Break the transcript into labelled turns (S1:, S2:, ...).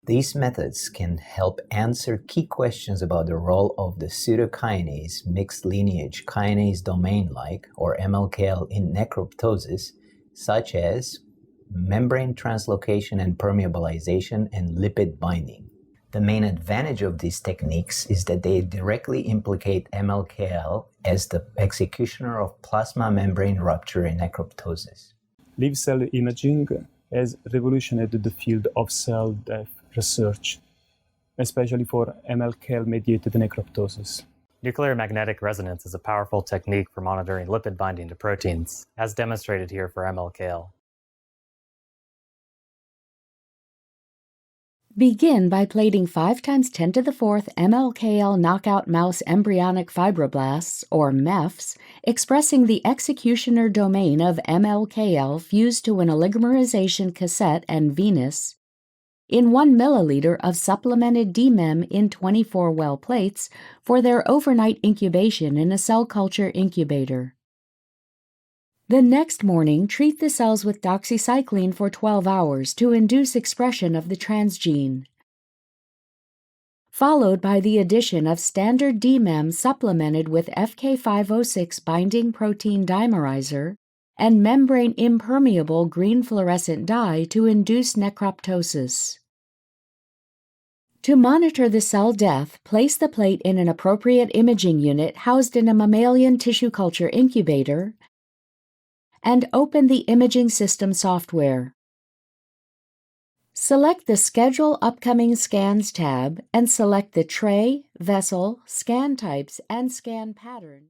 S1: These methods can help answer key questions about the role of the pseudokinase mixed lineage kinase domain-like, or MLKL, in necroptosis, such as membrane translocation and permeabilization and lipid binding. The main advantage of these techniques is that they directly implicate MLKL as the executioner of plasma membrane rupture in necroptosis.
S2: Live cell imaging has revolutionized the field of cell death research, especially for MLKL-mediated necroptosis.
S3: Nuclear magnetic resonance is a powerful technique for monitoring lipid binding to proteins, as demonstrated here for MLKL.
S4: Begin by plating 5 × 10⁴ MLKL knockout mouse embryonic fibroblasts, or MEFs, expressing the executioner domain of MLKL fused to an oligomerization cassette and venous, in 1 milliliter of supplemented DMEM in 24 well plates for their overnight incubation in a cell culture incubator. The next morning, treat the cells with doxycycline for 12 hours to induce expression of the transgene, followed by the addition of standard DMEM supplemented with FK506 binding protein dimerizer and membrane impermeable green fluorescent dye to induce necroptosis. To monitor the cell death, place the plate in an appropriate imaging unit housed in a mammalian tissue culture incubator and open the imaging system software. Select the Schedule Upcoming Scans tab and select the tray, vessel, scan types, and scan pattern.